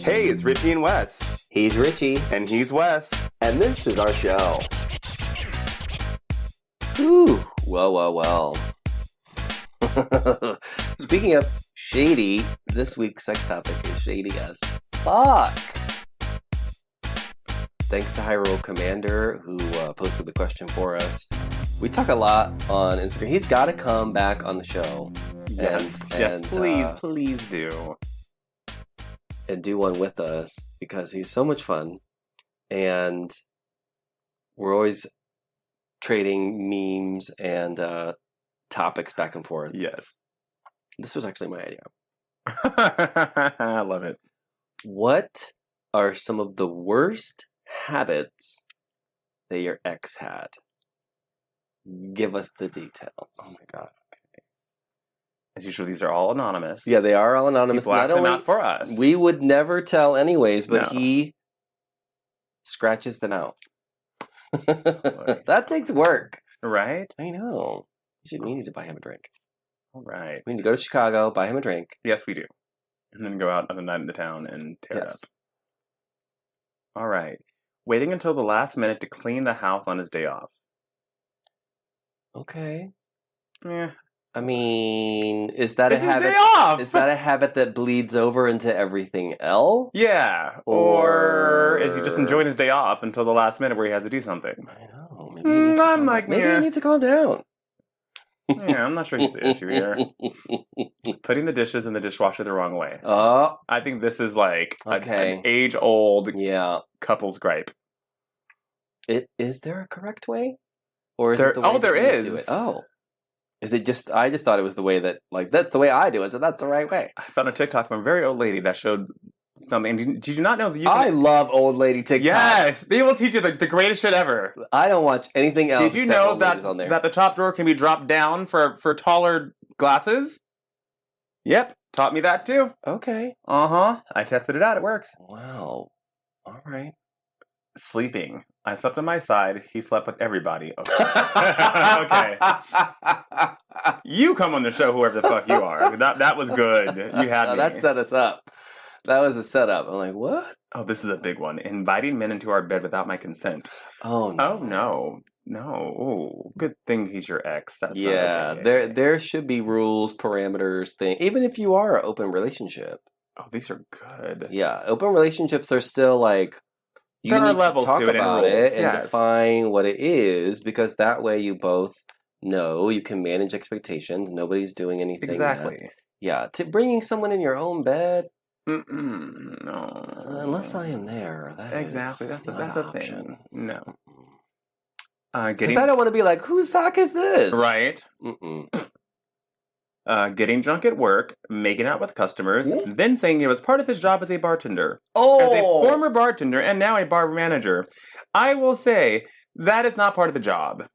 Hey, it's Richie and Wes. He's Richie. And he's Wes. And this is our show. Ooh, well. Speaking of shady, this week's sex topic is shady as fuck. Thanks to Hyrule Commander, who posted the question for us. We talk a lot on Instagram. He's got to come back on the show. Yes, please do. And do one with us, because he's so much fun. And we're always trading memes and topics back and forth. Yes. This was actually my idea. I love it. What are some of the worst habits that your ex had? Give us the details. Oh my god. Okay. As usual, these are all anonymous. Yeah, they are all anonymous. He blacked them out for us. We would never tell anyways, but No. he scratches them out. That takes work. Right? I know. We need to buy him a drink. All right. We need to go to Chicago, buy him a drink. Yes, we do. And then go out on the night in the town and tear it up. All right. Waiting until the last minute to clean the house on his day off. Okay. Yeah. I mean, is that It's a his habit? day off! Is that a habit that bleeds over into everything else? Yeah. Or is he just enjoying his day off until the last minute where he has to do something? I know. Maybe he needs to calm down. Maybe he needs to calm down. Yeah, I'm not sure he's the issue here. Putting the dishes in the dishwasher the wrong way. Oh, I think this is like okay. an age-old Yeah. couple's gripe. Is there a correct way? Or is There- it the way oh, there that you is. do it? Oh. Is it just, I just thought it was the way that, like, that's the way I do it, so that's the right way. I found a TikTok from a very old lady that showed something. Did you not know that you can... I love old lady TikTok. Yes! They will teach you the greatest shit ever. I don't watch anything else. Did you except know old ladies on there. that the top drawer can be dropped down for taller glasses? Yep. Taught me that too. Okay. Uh-huh. I tested it out. It works. Wow. All right. Sleeping. I slept on my side. He slept with everybody. Okay. Okay. You come on the show, whoever the fuck you are. That was good. You had me. That set us up. That was a setup. I'm like, what? Oh, this is a big one. Inviting men into our bed without my consent. Oh, no. Oh, no. No. Oh, good thing he's your ex. That's not Yeah, okay. there should be rules, parameters, even if you are an open relationship. Oh, these are good. Yeah, open relationships are still like, you There are need levels to talk to it and about rules, it and yes. define what it is, because that way you both know, you can manage expectations. Nobody's doing anything. Exactly. Bringing someone in your own bed, Mm-mm, no. unless I am there. Exactly. That's a option. thing. No. Because I don't want to be like, whose sock is this? Right. Mm-mm. Getting drunk at work, making out with customers, then saying it was part of his job as a bartender. Oh! As a former bartender and now a bar manager, I will say that is not part of the job.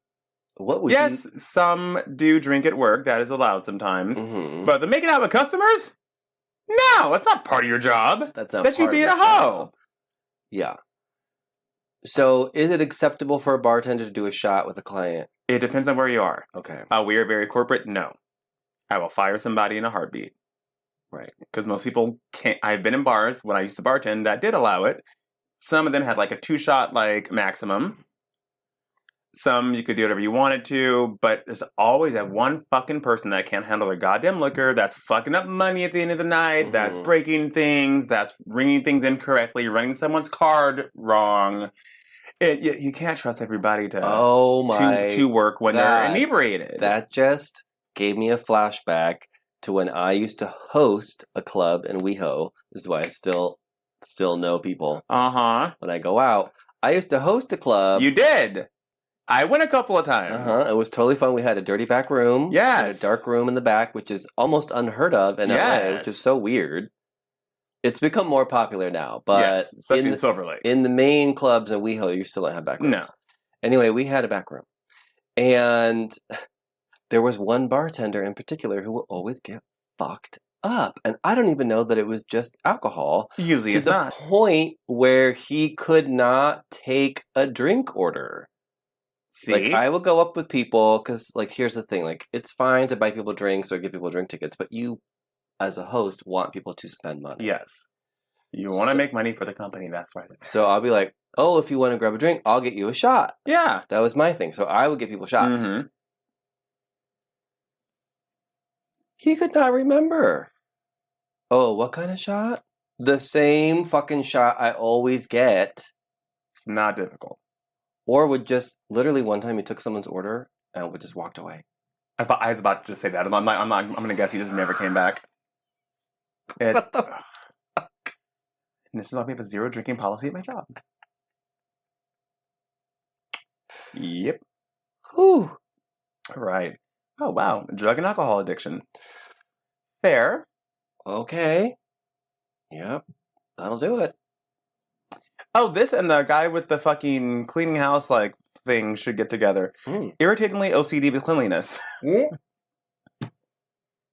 What would Yes, some do drink at work. That is allowed sometimes. Mhm. But the making out with customers? No, that's not part of your job. That's not That should part be of a the job. hoe. Yeah. So, is it acceptable for a bartender to do a shot with a client? It depends on where you are. Okay. We are very corporate. No. I will fire somebody in a heartbeat. Right. Because most people can't. I've been in bars when I used to bartend that did allow it. Some of them had like a 2-shot like maximum. Some you could do whatever you wanted to, but there's always that one fucking person that can't handle their goddamn liquor, that's fucking up money at the end of the night, that's breaking things, that's ringing things incorrectly, running someone's card wrong. You can't trust everybody to work when they're inebriated. That just gave me a flashback to when I used to host a club in WeHo. This is why I still know people. Uh-huh. When I go out, I used to host a club. You did. I went a couple of times. It was totally fun. We had a dirty back room. Yes. We had a dark room in the back, which is almost unheard of in LA, which is so weird. It's become more popular now, but especially in Silver Lake. In the main clubs in WeHo, you still don't have back rooms. No. Anyway, we had a back room. And there was one bartender in particular who would always get fucked up. And I don't even know that it was just alcohol. Usually to it's the not. point where he could not take a drink order. See? Like, I will go up with people, because, like, here's the thing. Like, it's fine to buy people drinks or give people drink tickets, but you, as a host, want people to spend money. Yes. You want to make money for the company, that's why. So I'll be like, oh, if you want to grab a drink, I'll get you a shot. Yeah. That was my thing. So I would get people shots. Mm-hmm. He could not remember. Oh, what kind of shot? The same fucking shot I always get. It's not difficult. Or would just, literally one time he took someone's order and would just walked away. I was about to just say that. I'm going to guess he just never came back. It's, What the and this is why we have a zero drinking policy at my job. Yep. Whew. Right. Oh, wow. Drug and alcohol addiction. Fair. Okay. Yep. That'll do it. Oh, this and the guy with the fucking cleaning house like thing should get together. Irritatingly OCD with cleanliness.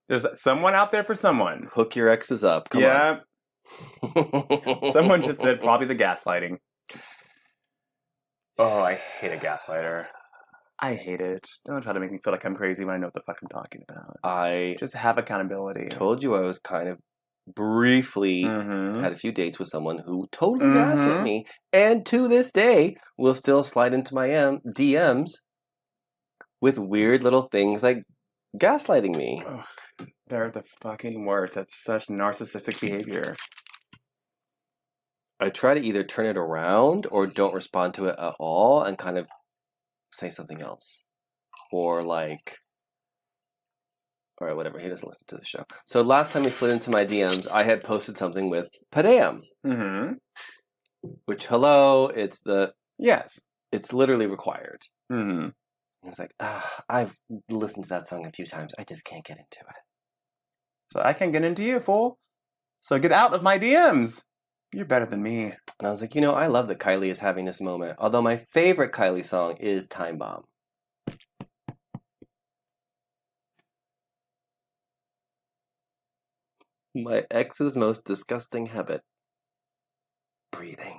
There's someone out there for someone. Hook your exes up. Come yeah. on. Someone just said probably the gaslighting. Oh, I hate a gaslighter. I hate it. Don't try to make me feel like I'm crazy when I know what the fuck I'm talking about. I Just have accountability. told you I was kind of briefly Mm-hmm. had a few dates with someone who totally gaslit me, and to this day will still slide into my DMs with weird little things like gaslighting me. Ugh, they're the fucking worst. That's such narcissistic behavior. I try to either turn it around or don't respond to it at all and kind of say something else. Or like, all right, whatever. He doesn't listen to the show. So last time he slid into my DMs, I had posted something with Padam, Mm-hmm. which, hello, Yes. it's literally required. Mm-hmm. It's like, I've listened to that song a few times. I just can't get into it. So I can't get into you, fool. So get out of my DMs. You're better than me. And I was like, I love that Kylie is having this moment. Although my favorite Kylie song is Time Bomb. My ex's most disgusting habit. Breathing.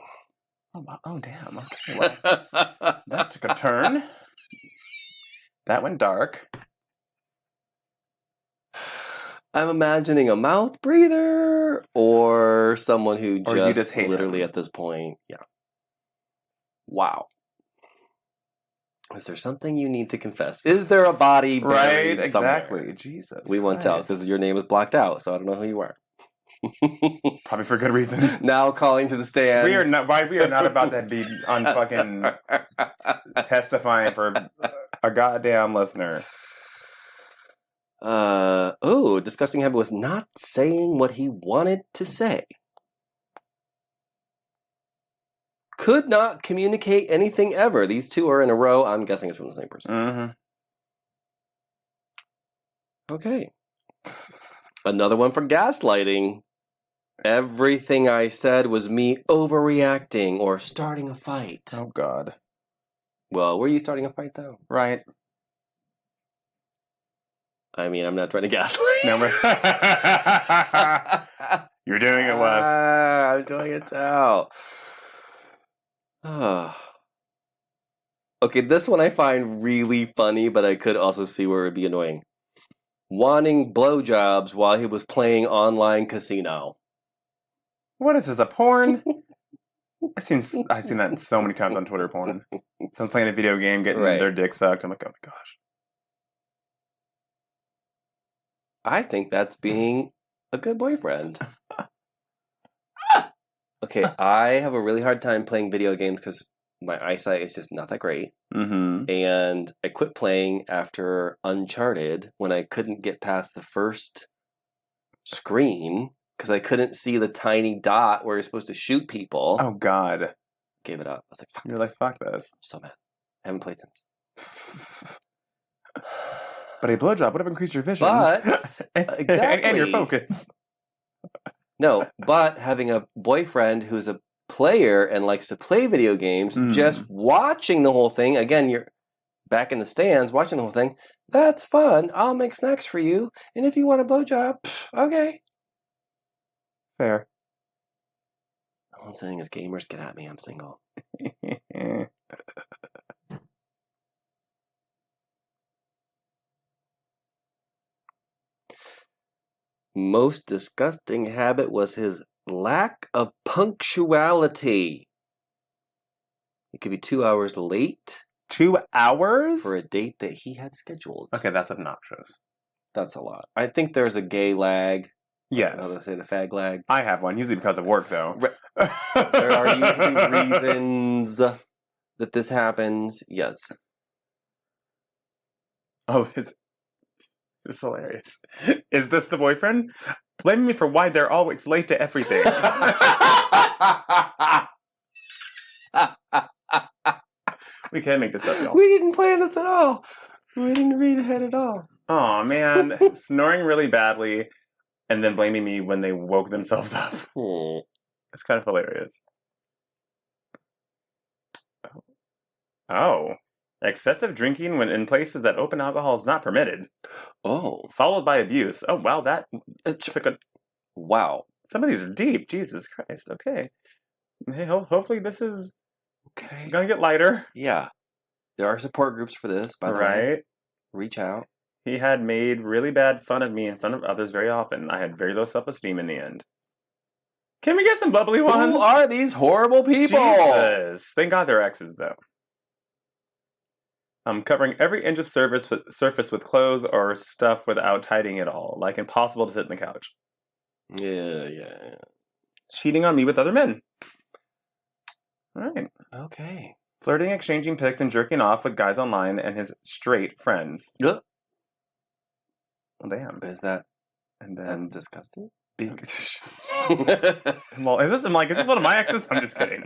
Oh, wow. Oh damn. Okay. Well, that took a turn. That went dark. I'm imagining a mouth breather or someone who Or you just hate literally him. at this point. Yeah. Wow. Is there something you need to confess? Is there a body buried Right, somewhere? exactly. Jesus. We won't tell Christ. because your name is blocked out, so I don't know who you are. Probably for good reason. Now calling to the stands. We are not about to be on fucking testifying for a goddamn listener. Disgusting habit was not saying what he wanted to say. Could not communicate anything ever. These two are in a row. I'm guessing it's from the same person. Mm-hmm. Okay. Another one for gaslighting. Everything I said was me overreacting or starting a fight. Oh God. Well, were you starting a fight though? Right. I mean, I'm not trying to gaslight. No, you're doing it, Wes. I'm doing it now. Okay, this one I find really funny, but I could also see where it would be annoying. Wanting blowjobs while he was playing online casino. What is this? A porn? I've seen that so many times on Twitter. Porn. Someone's playing a video game, getting Right. their dick sucked. I'm like, oh my gosh. I think that's being a good boyfriend. Okay, I have a really hard time playing video games because my eyesight is just not that great. Mm-hmm. And I quit playing after Uncharted when I couldn't get past the first screen because I couldn't see the tiny dot where you're supposed to shoot people. Oh God. Gave it up. I was like, fuck You're this. like, fuck this. I'm so mad. I haven't played since. But a blowjob would have increased your vision. But, and your exactly. focus. No, but having a boyfriend who's a player and likes to play video games, just watching the whole thing, again, you're back in the stands watching the whole thing, that's fun. I'll make snacks for you. And if you want a blowjob, okay. Fair. All I'm saying is gamers, get at me. I'm single. Most disgusting habit was his Lack of punctuality. It could be 2 hours late 2 hours? for a date that he had scheduled. Okay, that's obnoxious. That's a lot. I think there's a gay lag. How Yes. do I say the fag lag? I have one, usually because of work, though. There are usually reasons that this happens. Yes. Oh, it's hilarious. Is this the boyfriend? Blame me for why they're always late to everything. We can't make this up, y'all. We didn't plan this at all. We didn't read ahead at all. Oh man, snoring really badly, and then blaming me when they woke themselves up. It's kind of hilarious. Oh, excessive drinking when in places that open alcohol is not permitted, Oh, followed by abuse. Oh wow, that took a. wow. Some of these are deep. Jesus Christ. Okay. Hey, hopefully this is Okay. gonna get lighter. Yeah. There are support groups for this, by the way. Right. Reach out. He had made really bad fun of me in front of others very often. I had very low self-esteem in the end. Can we get some bubbly ones? Who are these horrible people? Jesus. Thank God they're exes, though. I'm covering every inch of surface with clothes or stuff without tidying it all. Like impossible to sit on the couch. Yeah. Cheating on me with other men. All right. Okay. Flirting, exchanging pics, and jerking off with guys online and his straight friends. Yeah. Well, damn. Is that And then that's disgusting? being. Well, is this one of my exes? I'm just kidding.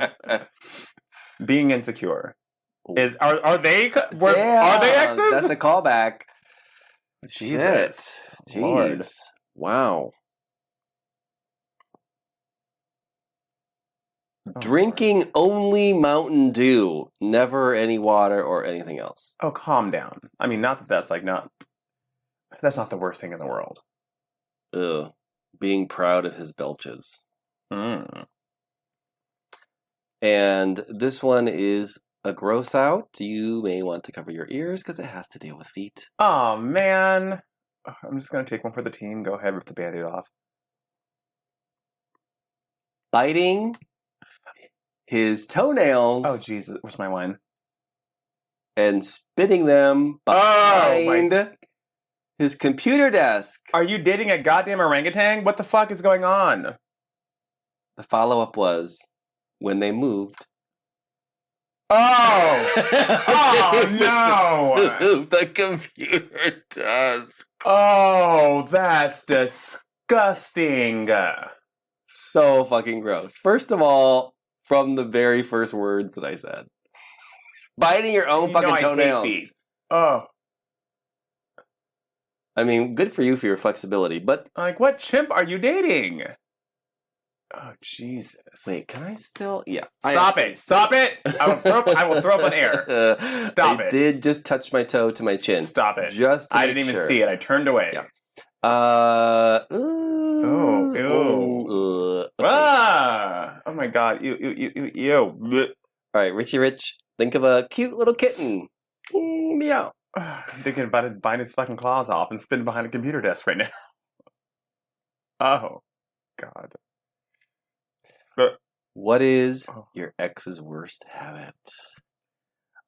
Being insecure. Are they exes? That's a callback. Jesus. Shit. Lord. Jeez. Wow. Oh, Drinking only Mountain Dew, never any water or anything else. Oh, calm down. I mean, not that that's that's not the worst thing in the world. Ugh. Being proud of his belches. Mm. And this one is a gross out. You may want to cover your ears because it has to deal with feet. Oh, man. I'm just going to take one for the team. Go ahead, rip the Band-Aid off. Biting his toenails. Oh, Jesus. Where's my wine? And spitting them behind his computer desk. Are you dating a goddamn orangutan? What the fuck is going on? The follow-up was when they moved. Oh! Oh, no! The computer desk. Oh, that's disgusting. So fucking gross. First of all, from the very first words that I said. Biting your own fucking I hate toenails. feet. Oh. I mean, good for you for your flexibility, but Like, what chimp are you dating? Oh, Jesus. wait, can I still? Yeah. Stop it. Stop it. I will throw up on air. Stop I it. did just touch my toe to my chin. Stop it. Just to I make didn't even sure. see it. I turned away. Yeah. Ew. Okay. Ah! Oh my god. Ew. Blech. All right, Richie Rich, think of a cute little kitten. Meow. I'm thinking about it biting his fucking claws off and spitting behind a computer desk right now. Oh. God. What is Oh. your ex's worst habit?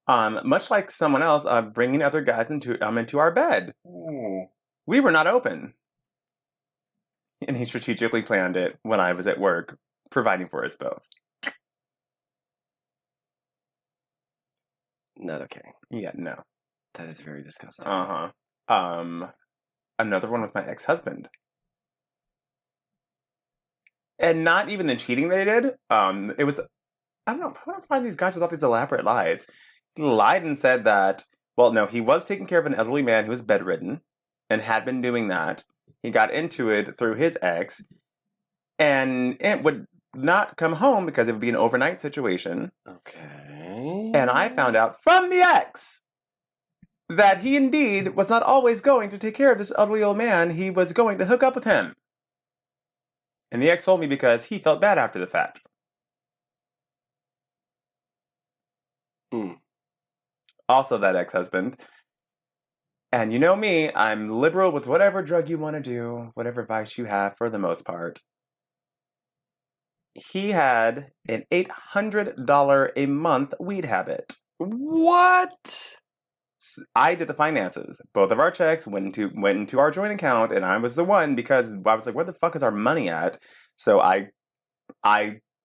Much like someone else, bringing other guys into our bed. We were not open. And he strategically planned it when I was at work, providing for us both. Not okay. Yeah, no. That is very disgusting. Another one was my ex-husband. And not even the cheating they did. It was, I don't know, how do I find these guys with all these elaborate lies? He lied and said that, well, no, he was taking care of an elderly man who was bedridden and had been doing that. He got into it through his ex and it would not come home because it would be an overnight situation. Okay. And I found out from the ex that he indeed was not always going to take care of this elderly old man. He was going to hook up with him. And the ex told me because he felt bad after the fact. Also that ex-husband. And you know me, I'm liberal with whatever drug you want to do, whatever vice you have for the most part. he had an $800 a month weed habit. What? I did the finances. Both of our checks went into our joint account, and I was the one because I was like, "Where the fuck is our money at?" So I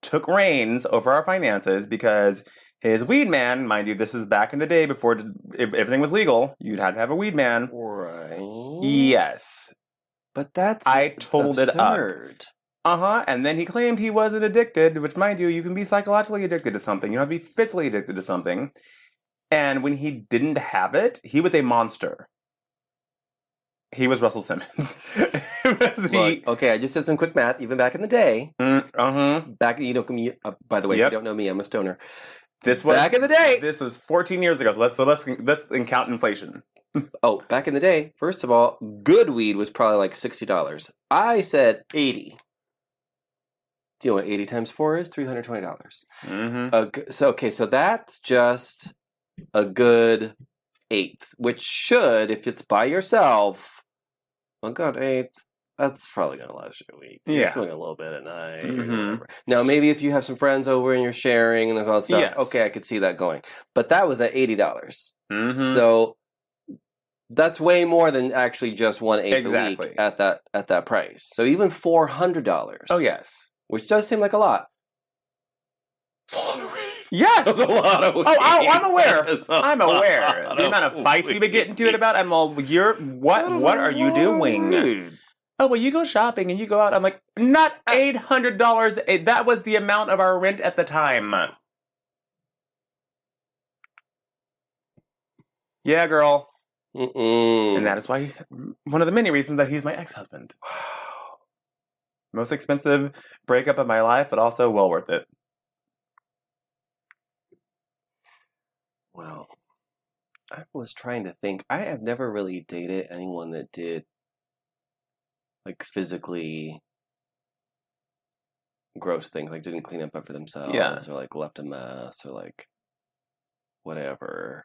took reins over our finances because his weed man, mind you, this is back in the day before if everything was legal. You'd have to have a weed man. Right. Yes, But that's I told it up. absurd. And then he claimed he wasn't addicted, which, mind you can be psychologically addicted to something. You don't have to be physically addicted to something. And when he didn't have it, he was a monster. He was Russell Simmons. Look, okay, I just did some quick math. Even back in the day, back by the way, if you don't know me, I'm a stoner. This was back in the day. This was 14 years ago. So let's count inflation. Oh, back in the day, first of all, good weed was probably like $60. I said 80. Do you know what 80 times 4 is? $320. So that's just a good eighth, which should, if it's by yourself, a good eighth, that's probably going to last you a week. You swing a little bit at night. Or whatever. Now, maybe if you have some friends over and you're sharing and there's all that stuff, okay, I could see that going. But that was at $80. So that's way more than actually just 1/8 a week at that price. So even $400. Oh, yes. Which does seem like a lot. Yes, that's a lot of weed. Oh, I'm aware. I'm aware. The amount of fights we've been getting to it about. I'm all, what are you doing? Oh, well, you go shopping and you go out. I'm like, not $800. That was the amount of our rent at the time. Yeah, girl. And that is why one of the many reasons that he's my ex-husband. Most expensive breakup of my life, but also well worth it. Well, I was trying to think. I have never really dated anyone that did like physically gross things, like didn't clean up after themselves, or like left a mess, or like whatever.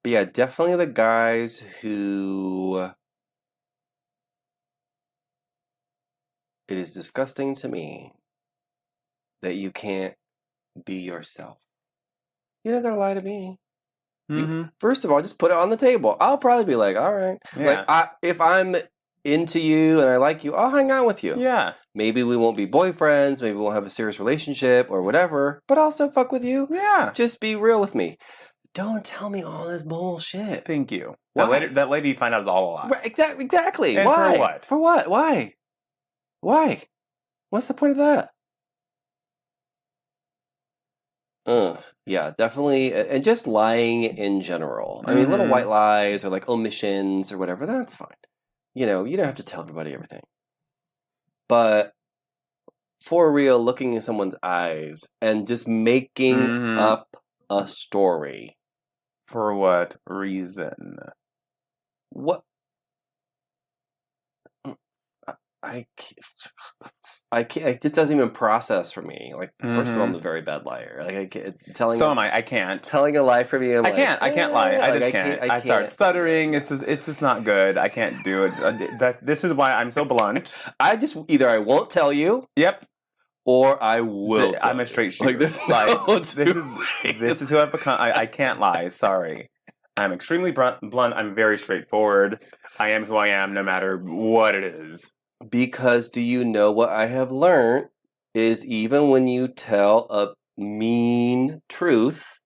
But yeah, definitely the guys who it is disgusting to me that you can't be yourself. You're not gonna lie to me. First of all, just put it on the table. I'll probably be like, all right. Yeah. Like, if I'm into you and I like you, I'll hang out with you. Yeah. Maybe we won't be boyfriends. Maybe we'll have a serious relationship or whatever. But I'll still fuck with you. Yeah. Just be real with me. Don't tell me all this bullshit. Thank you. Why? That lady you find out is all a lie. Right, exactly. And why? for what? For what? Why? Why? What's the point of that? Yeah, definitely. And just lying in general. I mean, little white lies or like omissions or whatever, that's fine. You know, you don't have to tell everybody everything. But for real, looking in someone's eyes and just making up a story. For what reason? What? I can't. It just doesn't even process for me. Like, first of all, I'm a very bad liar. Like, I can't, I can't. Telling a lie for me. I can't lie. I just can't. I start stuttering. It's just not good. I can't do it. This is why I'm so blunt. Either I won't tell you. Yep. Or I will. I'm a straight shooter. This is who I've become. I can't lie. Sorry. I'm extremely blunt. I'm very straightforward. I am who I am, no matter what it is. Because do you know what I have learned is even when you tell a mean truth,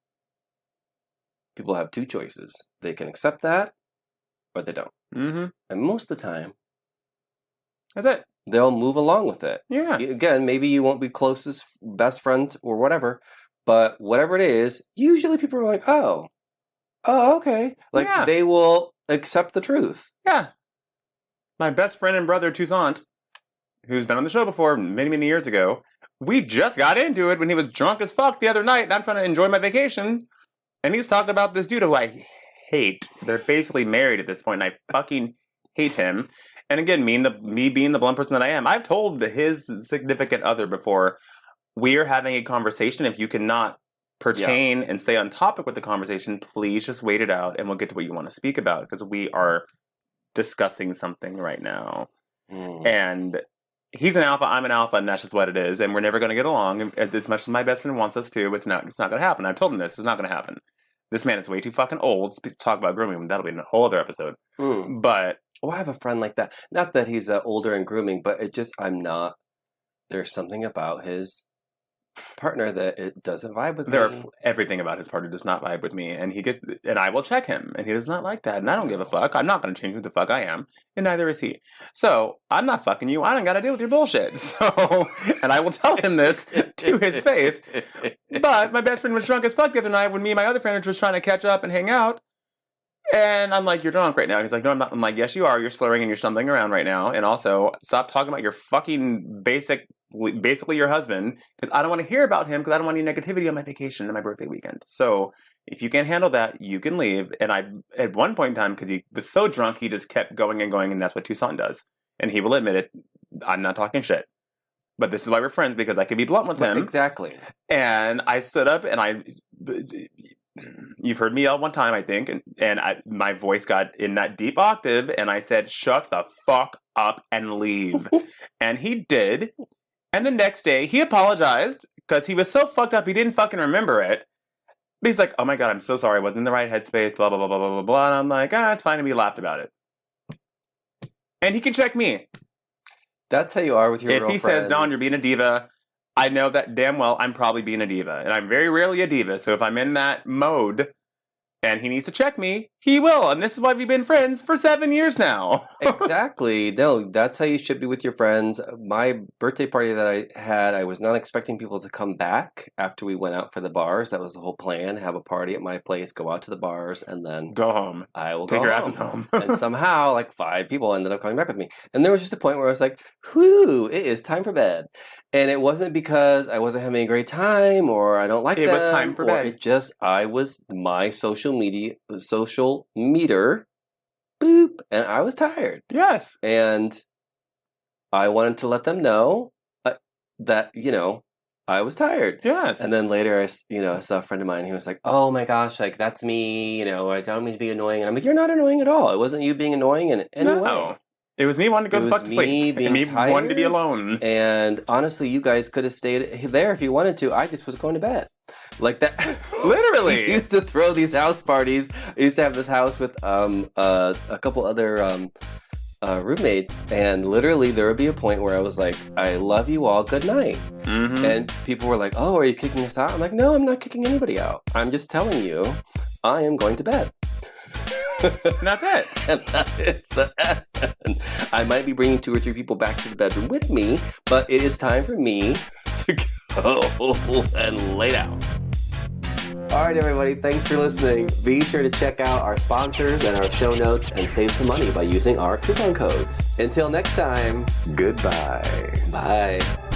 people have two choices. They can accept that or they don't. And most of the time, that's it. They'll move along with it. Yeah. Again, maybe you won't be closest best friends or whatever, but whatever it is, usually people are like, oh, okay. Like they will accept the truth. Yeah. My best friend and brother, Toussaint, who's been on the show before many, many years ago, we just got into it when he was drunk as fuck the other night, and I'm trying to enjoy my vacation. And he's talking about this dude who I hate. They're basically married at this point, and I fucking hate him. And again, me being the blunt person that I am, I've told his significant other before, we're having a conversation. If you cannot pertain and stay on topic with the conversation, please just wait it out, and we'll get to what you want to speak about, because we are discussing something right now. Mm. And he's an alpha, I'm an alpha, and that's just what it is. And we're never going to get along. As much as my best friend wants us to, it's not going to happen. I've told him this. It's not going to happen. This man is way too fucking old to talk about grooming. That'll be a whole other episode. Mm. But... Oh, I have a friend like that. Not that he's older and grooming, but I'm not... There's something about his partner that it doesn't vibe with me. Everything about his partner does not vibe with me, and I will check him, and he does not like that, and I don't give a fuck. I'm not going to change who the fuck I am, and neither is he. So I'm not fucking you. I don't got to deal with your bullshit. So, and I will tell him this to his face. But my best friend was drunk as fuck the other night when me and my other friend were just trying to catch up and hang out. And I'm like, you're drunk right now. He's like, no, I'm not. I'm like, yes, you are. You're slurring and you're stumbling around right now. And also, stop talking about your fucking basically your husband, because I don't want to hear about him, because I don't want any negativity on my vacation and my birthday weekend. So if you can't handle that, you can leave. And I, at one point in time, because he was so drunk, he just kept going and going, and that's what Tucson does. And he will admit it. I'm not talking shit. But this is why we're friends, because I can be blunt with him. Exactly. And I stood up and you've heard me yell one time, I think, and my voice got in that deep octave, and I said, shut the fuck up and leave. And he did. And the next day, he apologized, because he was so fucked up, he didn't fucking remember it. But he's like, oh my God, I'm so sorry, I wasn't in the right headspace, blah, blah, blah, blah, blah, blah, blah. And I'm like, it's fine, and we laughed about it. And he can check me. That's how you are with your If he says, Don, you're being a diva, I know that damn well I'm probably being a diva. And I'm very rarely a diva. So if I'm in that mode and he needs to check me, he will. And this is why we've been friends for 7 years now. Exactly. No, that's how you should be with your friends. My birthday party that I had, I was not expecting people to come back after we went out for the bars. That was the whole plan. Have a party at my place, go out to the bars, and then go home. I will take go your home. asses home. And somehow, like 5 people ended up coming back with me. And there was just a point where I was like, whew, it is time for bed. And it wasn't because I wasn't having a great time or I don't like them. It was time for bed. It just, my social meter, boop, and I was tired. Yes. And I wanted to let them know that, I was tired. Yes. And then later, I saw a friend of mine who was like, oh my gosh, like, that's me, I don't mean to be annoying. And I'm like, you're not annoying at all. It wasn't you being annoying in any way. No. It was me wanting to go the fuck to sleep. Me wanting to be alone. And honestly, you guys could have stayed there if you wanted to. I just was going to bed. Like that. Literally. I used to throw these house parties. I used to have this house with a couple other roommates. And literally, there would be a point where I was like, I love you all. Good night. Mm-hmm. And people were like, oh, are you kicking us out? I'm like, no, I'm not kicking anybody out. I'm just telling you, I am going to bed. And that's it. And that is the end. I might be bringing 2 or 3 people back to the bedroom with me, but it is time for me to go and lay down. All right, everybody, thanks for listening. Be sure to check out our sponsors and our show notes and save some money by using our coupon codes. Until next time, goodbye. Bye.